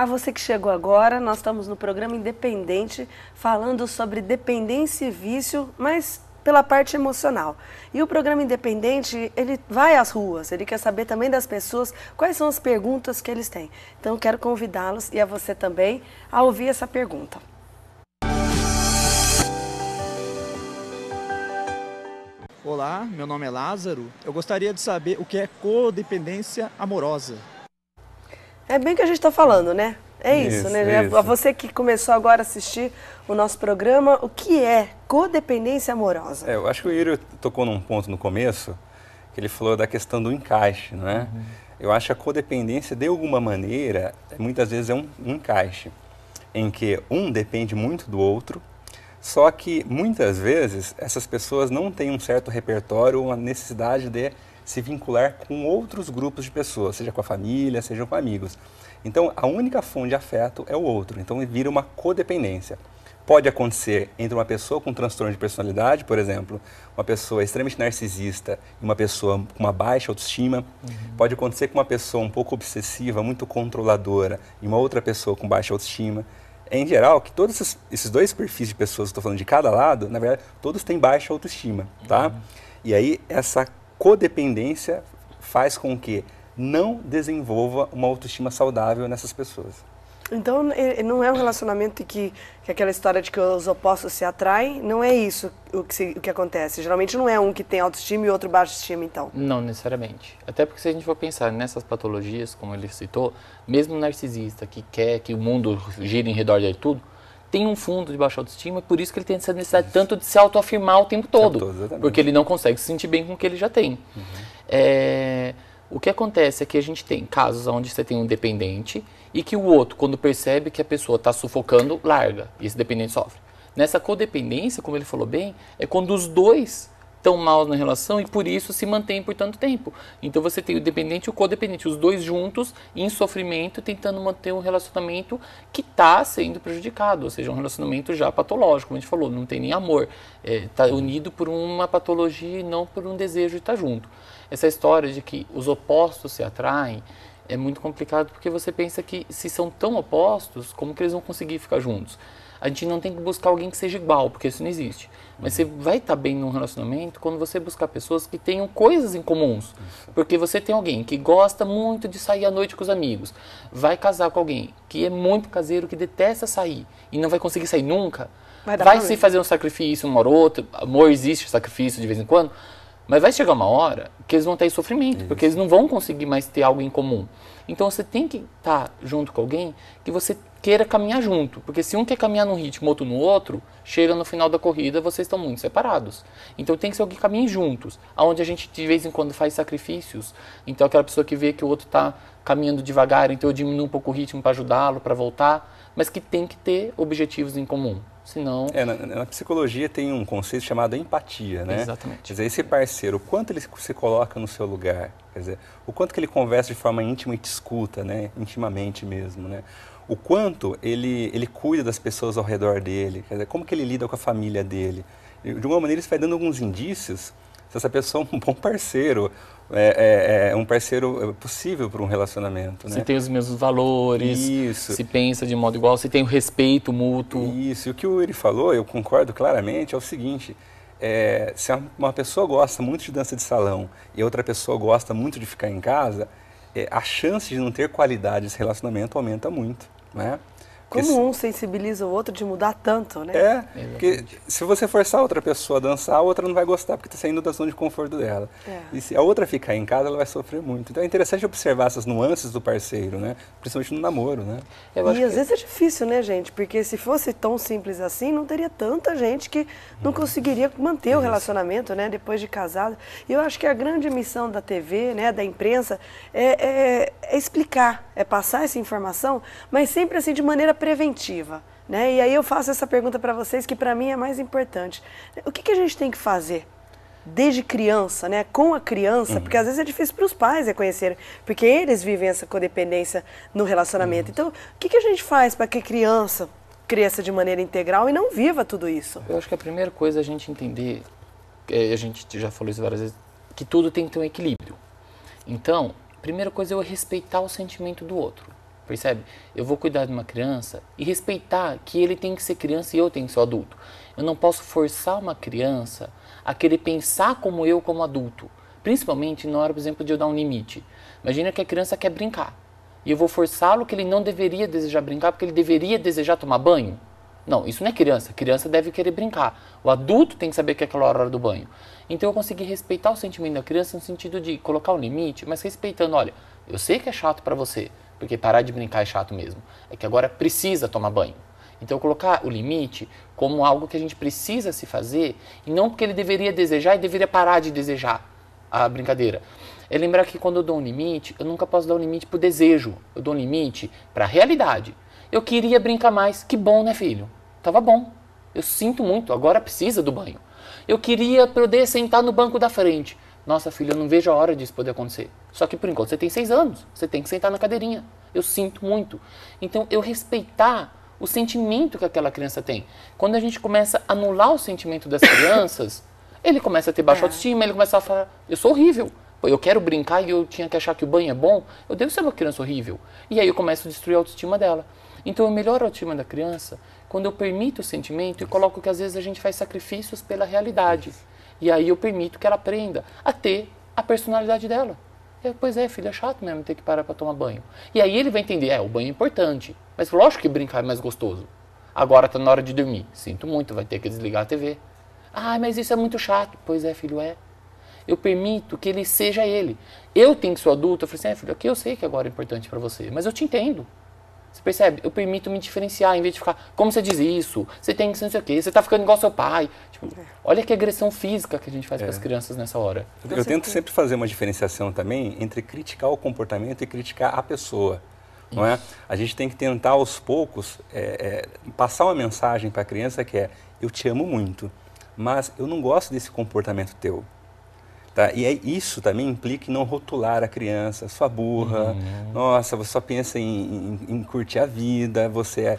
A você que chegou agora, nós estamos no programa Independente, falando sobre dependência e vício, mas pela parte emocional. E o programa Independente, ele vai às ruas, ele quer saber também das pessoas quais são as perguntas que eles têm. Então, eu quero convidá-los, e a você também, a ouvir essa pergunta. Olá, meu nome é Lázaro. Eu gostaria de saber o que é codependência amorosa. É bem o que a gente está falando, né? É isso, né? Isso. A você que começou agora a assistir o nosso programa, o que é codependência amorosa? Eu acho que o Yuri tocou num ponto no começo, que ele falou da questão do encaixe, não é? Eu acho que a codependência, de alguma maneira, muitas vezes é um encaixe, em que um depende muito do outro, só que muitas vezes essas pessoas não têm um certo repertório ou uma necessidade de se vincular com outros grupos de pessoas, seja com a família, seja com amigos. Então, a única fonte de afeto é o outro, então vira uma codependência. Pode acontecer entre uma pessoa com transtorno de personalidade, por exemplo, uma pessoa extremamente narcisista e uma pessoa com uma baixa autoestima. Pode acontecer com uma pessoa um pouco obsessiva, muito controladora, e uma outra pessoa com baixa autoestima. Em geral, que todos esses dois perfis de pessoas que estou falando de cada lado, na verdade, todos têm baixa autoestima, tá? E aí, essa codependência faz com que não desenvolva uma autoestima saudável nessas pessoas. Então, não é um relacionamento que aquela história de que os opostos se atraem, não é isso o que acontece. Geralmente não é um que tem autoestima e outro baixa estima, então. Não necessariamente. Até porque se a gente for pensar nessas patologias, como ele citou, mesmo o narcisista que quer que o mundo gire em redor dele tudo, tem um fundo de baixa autoestima, e por isso que ele tem essa necessidade tanto de se autoafirmar o tempo todo. Porque ele não consegue se sentir bem com o que ele já tem. O que acontece é que a gente tem casos onde você tem um dependente e que o outro, quando percebe que a pessoa está sufocando, larga, e esse dependente sofre. Nessa codependência, como ele falou bem, é quando os dois estão mal na relação e por isso se mantém por tanto tempo. Então você tem o dependente e o codependente, os dois juntos, em sofrimento, tentando manter um relacionamento que está sendo prejudicado, ou seja, um relacionamento já patológico, como a gente falou, não tem nem amor. Está unido por uma patologia e não por um desejo de estar junto. Essa história de que os opostos se atraem é muito complicado porque você pensa que se são tão opostos, como que eles vão conseguir ficar juntos? A gente não tem que buscar alguém que seja igual, porque isso não existe. Mas você vai estar bem num relacionamento quando você buscar pessoas que tenham coisas em comuns. Porque você tem alguém que gosta muito de sair à noite com os amigos, vai casar com alguém que é muito caseiro, que detesta sair e não vai conseguir sair nunca, vai se fazer um sacrifício uma hora ou outra, amor existe sacrifício de vez em quando, mas vai chegar uma hora que eles vão ter sofrimento, porque eles não vão conseguir mais ter algo em comum. Então você tem que estar junto com alguém que você queira caminhar junto, porque se um quer caminhar num ritmo, outro no outro, chega no final da corrida, vocês estão muito separados. Então tem que ser alguém que caminhe juntos, onde a gente de vez em quando faz sacrifícios. Então aquela pessoa que vê que o outro está caminhando devagar, então eu diminuo um pouco o ritmo para ajudá-lo, para voltar, mas que tem que ter objetivos em comum. Senão... Na psicologia tem um conceito chamado empatia, né? Exatamente. Quer dizer, esse parceiro, o quanto ele se coloca no seu lugar, quer dizer, o quanto que ele conversa de forma íntima e te escuta, né? Intimamente mesmo, né? O quanto ele cuida das pessoas ao redor dele, quer dizer, como que ele lida com a família dele. De alguma maneira isso vai dando alguns indícios se essa pessoa é um bom parceiro, um parceiro possível para um relacionamento, né? Se tem os mesmos valores, Isso. se pensa de modo igual, se tem o respeito mútuo. Isso, e o que o Yuri falou, eu concordo claramente, é o seguinte, se uma pessoa gosta muito de dança de salão e outra pessoa gosta muito de ficar em casa, a chance de não ter qualidade desse relacionamento aumenta muito, né? Como um sensibiliza o outro de mudar tanto, né? Porque se você forçar outra pessoa a dançar, a outra não vai gostar porque está saindo da zona de conforto dela. E se a outra ficar em casa, ela vai sofrer muito. Então é interessante observar essas nuances do parceiro, né? Principalmente no namoro, né? E às vezes é difícil, né, gente? Porque se fosse tão simples assim, não teria tanta gente que não conseguiria manter o relacionamento, né? Depois de casado. E eu acho que a grande missão da TV, né, da imprensa, é explicar, é passar essa informação, mas sempre assim de maneira preventiva, né? E aí eu faço essa pergunta para vocês que para mim é mais importante. O que a gente tem que fazer desde criança, né? Com a criança, porque às vezes é difícil para os pais reconhecerem, porque eles vivem essa codependência no relacionamento. Então, o que a gente faz para que a criança cresça de maneira integral e não viva tudo isso? Eu acho que a primeira coisa é a gente entender, a gente já falou isso várias vezes, que tudo tem que ter um equilíbrio. Então, a primeira coisa é eu respeitar o sentimento do outro. percebe? Eu vou cuidar de uma criança e respeitar que ele tem que ser criança e eu tenho que ser adulto. Eu não posso forçar uma criança a querer pensar como eu como adulto. Principalmente na hora, por exemplo, de eu dar um limite. Imagina que a criança quer brincar. E eu vou forçá-lo que ele não deveria desejar brincar porque ele deveria desejar tomar banho. Não, isso não é criança. A criança deve querer brincar. O adulto tem que saber que é aquela hora do banho. Então eu consegui respeitar o sentimento da criança no sentido de colocar um limite, mas respeitando, olha, eu sei que é chato para você, porque parar de brincar é chato mesmo. É que agora precisa tomar banho. Então colocar o limite como algo que a gente precisa se fazer e não porque ele deveria desejar e deveria parar de desejar a brincadeira. É lembrar que quando eu dou um limite, eu nunca posso dar um limite para o desejo. Eu dou um limite para a realidade. Eu queria brincar mais. Que bom, né, filho? Tava bom. Eu sinto muito, agora precisa do banho. Eu queria poder sentar no banco da frente. Nossa, filho, eu não vejo a hora disso poder acontecer. Só que, por enquanto, você tem 6 anos. Você tem que sentar na cadeirinha. Eu sinto muito. Então, eu respeitar o sentimento que aquela criança tem. Quando a gente começa a anular o sentimento das crianças, ele começa a ter baixa autoestima, ele começa a falar, eu sou horrível. Eu quero brincar e eu tinha que achar que o banho é bom. Eu devo ser uma criança horrível. E aí eu começo a destruir a autoestima dela. Então eu melhoro a autoestima da criança quando eu permito o sentimento e coloco que às vezes a gente faz sacrifícios pela realidade. E aí eu permito que ela aprenda a ter a personalidade dela. Pois é, filho, é chato mesmo ter que parar para tomar banho. E aí ele vai entender, o banho é importante. Mas lógico que brincar é mais gostoso. Agora tá na hora de dormir. Sinto muito, vai ter que desligar a TV. Ah, mas isso é muito chato. Pois é, filho, é. Eu permito que ele seja ele. Eu tenho que ser adulto. Eu falei assim, filho, aqui eu sei que agora é importante para você, mas eu te entendo. Você percebe? Eu permito me diferenciar, em vez de ficar, como você diz isso? Você tem que ser não sei o quê, você tá ficando igual ao seu pai. Tipo, olha que agressão física que a gente faz com as crianças nessa hora. Eu tento sempre fazer uma diferenciação também entre criticar o comportamento e criticar a pessoa. Não é? A gente tem que tentar aos poucos passar uma mensagem para a criança que é, eu te amo muito, mas eu não gosto desse comportamento teu. Tá? E isso também implica em não rotular a criança, sua burra, nossa, você só pensa em curtir a vida, você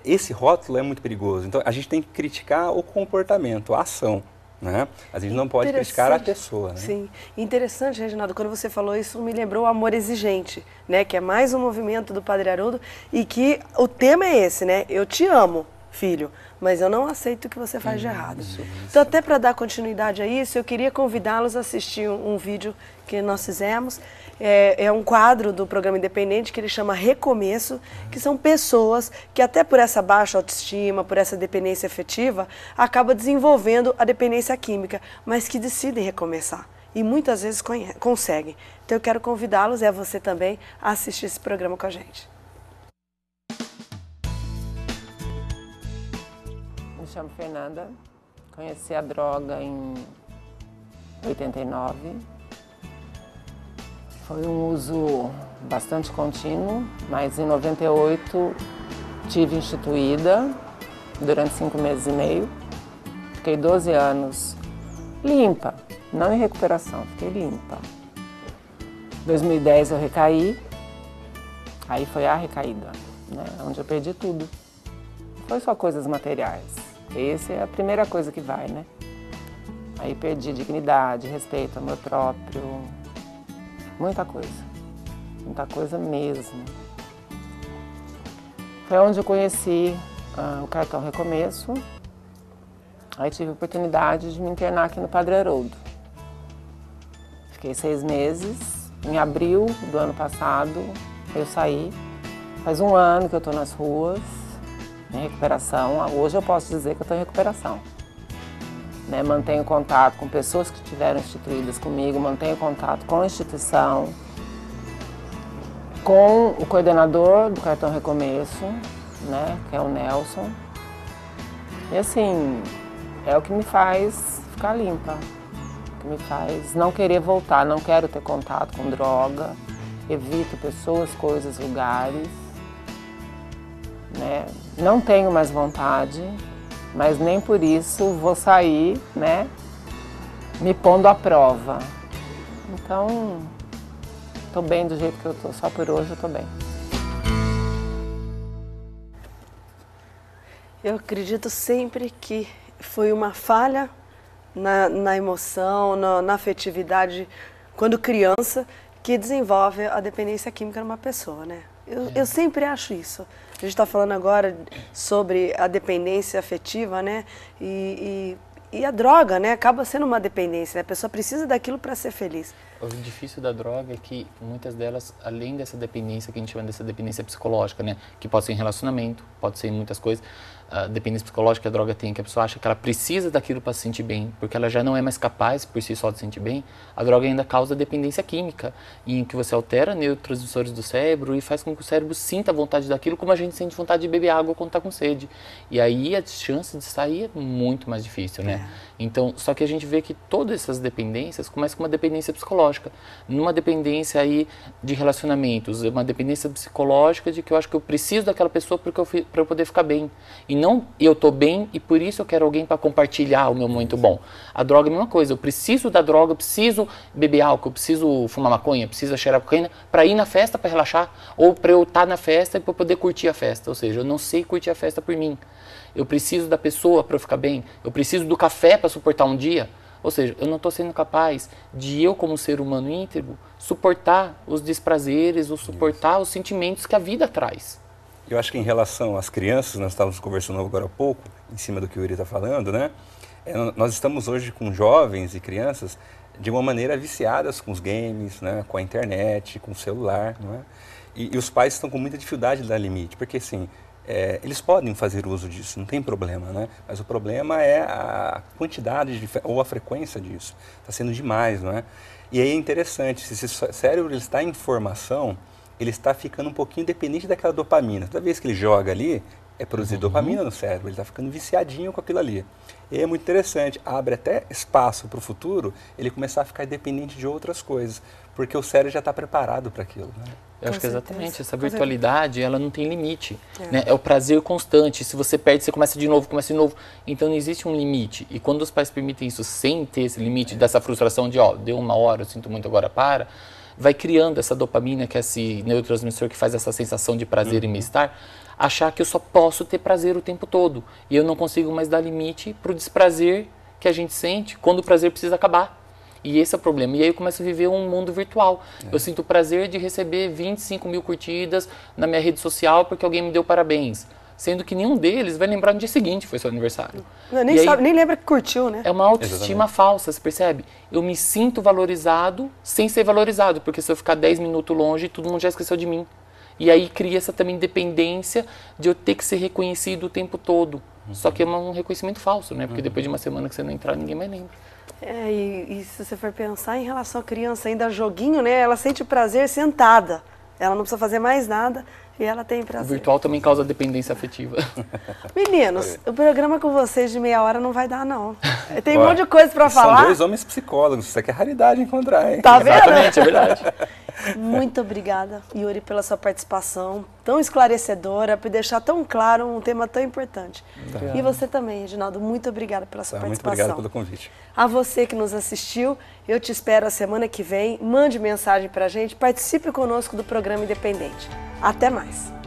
esse rótulo é muito perigoso. Então, a gente tem que criticar o comportamento, a ação. Né? A gente não pode criticar a pessoa. Né? Sim. Interessante, Reginaldo, quando você falou isso, me lembrou o Amor Exigente, né? Que é mais um movimento do Padre Haroldo e que o tema é esse, né? Eu te amo, filho, mas eu não aceito o que você faz de errado. Então, até para dar continuidade a isso, eu queria convidá-los a assistir um vídeo que nós fizemos. É um quadro do programa independente que ele chama Recomeço, que são pessoas que até por essa baixa autoestima, por essa dependência afetiva, acabam desenvolvendo a dependência química, mas que decidem recomeçar. E muitas vezes conseguem. Então eu quero convidá-los, você também, a assistir esse programa com a gente. Me chamo Fernanda, conheci a droga em 89. Foi um uso bastante contínuo, mas em 98 tive instituída durante 5 meses e meio. Fiquei 12 anos limpa, não em recuperação, fiquei limpa. Em 2010 eu recaí, aí foi a recaída, né, onde eu perdi tudo. Não foi só coisas materiais, essa é a primeira coisa que vai, né? Aí perdi dignidade, respeito, amor próprio, muita coisa mesmo. Foi onde eu conheci o cartão Recomeço, aí tive a oportunidade de me internar aqui no Padre Haroldo. Fiquei 6 meses, em abril do ano passado eu saí, faz 1 ano que eu estou nas ruas, em recuperação, hoje eu posso dizer que eu estou em recuperação. Né, mantenho contato com pessoas que estiveram instituídas comigo, mantenho contato com a instituição, com o coordenador do Cartão Recomeço, né, que é o Nelson. E assim, é o que me faz ficar limpa, o que me faz não querer voltar, não quero ter contato com droga, evito pessoas, coisas, lugares, né, não tenho mais vontade, mas nem por isso vou sair, né, me pondo à prova. Então, estou bem do jeito que eu estou, só por hoje eu estou bem. Eu acredito sempre que foi uma falha na emoção, na afetividade, quando criança, que desenvolve a dependência química numa pessoa, né? Eu sempre acho isso. A gente está falando agora sobre a dependência afetiva, né? E a droga, né? Acaba sendo uma dependência, né? A pessoa precisa daquilo para ser feliz. O difícil da droga é que muitas delas, além dessa dependência, que a gente chama dessa dependência psicológica, né? Que pode ser em relacionamento, pode ser em muitas coisas. A dependência psicológica que a droga tem, que a pessoa acha que ela precisa daquilo para se sentir bem, porque ela já não é mais capaz por si só de se sentir bem. A droga ainda causa dependência química, em que você altera neurotransmissores do cérebro e faz com que o cérebro sinta vontade daquilo, como a gente sente vontade de beber água quando está com sede. E aí a chance de sair é muito mais difícil, né? Então, só que a gente vê que todas essas dependências começam com uma dependência psicológica. Numa dependência aí de relacionamentos, uma dependência psicológica de que eu acho que eu preciso daquela pessoa para eu poder ficar bem. E não eu estou bem e por isso eu quero alguém para compartilhar o meu momento bom. A droga é a mesma coisa, eu preciso da droga, eu preciso beber álcool, eu preciso fumar maconha, eu preciso cheirar cocaína para ir na festa, para relaxar, ou para eu estar na festa e para poder curtir a festa. Ou seja, eu não sei curtir a festa por mim. Eu preciso da pessoa para eu ficar bem, eu preciso do café para suportar um dia. Ou seja, eu não estou sendo capaz de eu, como ser humano íntegro, suportar os desprazeres, ou suportar os sentimentos que a vida traz. Eu acho que em relação às crianças, nós estávamos conversando agora há pouco, em cima do que o Yuri está falando, né? Nós estamos hoje com jovens e crianças de uma maneira viciadas com os games, né? Com a internet, com o celular, não é? E os pais estão com muita dificuldade de dar limite, porque assim, eles podem fazer uso disso, não tem problema, né? Mas o problema é a quantidade ou a frequência disso. Está sendo demais, não é? E aí é interessante, se esse cérebro ele está em formação, ele está ficando um pouquinho dependente daquela dopamina. Toda vez que ele joga ali, é produzir dopamina no cérebro, ele está ficando viciadinho com aquilo ali. E aí é muito interessante, abre até espaço para o futuro ele começar a ficar dependente de outras coisas, porque o cérebro já está preparado para aquilo, né? Eu acho que exatamente, essa virtualidade, ela não tem limite, né? É o prazer constante, se você perde, você começa de novo, então não existe um limite, e quando os pais permitem isso sem ter esse limite, dessa frustração de, ó, deu uma hora, eu sinto muito, agora para, vai criando essa dopamina, que é esse neurotransmissor que faz essa sensação de prazer e bem-estar, achar que eu só posso ter prazer o tempo todo, e eu não consigo mais dar limite para o desprazer que a gente sente quando o prazer precisa acabar. E esse é o problema. E aí eu começo a viver um mundo virtual. Eu sinto o prazer de receber 25 mil curtidas na minha rede social porque alguém me deu parabéns. Sendo que nenhum deles vai lembrar no dia seguinte foi seu aniversário. Não, nem lembra que curtiu, né? É uma autoestima falsa, você percebe? Eu me sinto valorizado sem ser valorizado, porque se eu ficar 10 minutos longe, todo mundo já esqueceu de mim. E aí cria essa também dependência de eu ter que ser reconhecido o tempo todo. Só que é um reconhecimento falso, né? Porque depois de uma semana que você não entrar, ninguém mais lembra. E se você for pensar em relação à criança, ainda joguinho, né? Ela sente prazer sentada. Ela não precisa fazer mais nada e ela tem prazer. O virtual também causa dependência afetiva. Meninos, o programa com vocês de meia hora não vai dar, não. Tem um monte de coisa para falar. São 2 homens psicólogos, isso aqui é raridade encontrar, hein? Tá vendo? Exatamente, é verdade. Muito obrigada, Yuri, pela sua participação tão esclarecedora, por deixar tão claro um tema tão importante. Obrigado. E você também, Reginaldo, muito obrigada pela sua participação. Muito obrigado pelo convite. A você que nos assistiu, eu te espero a semana que vem. Mande mensagem pra gente, participe conosco do programa Independente. Até mais!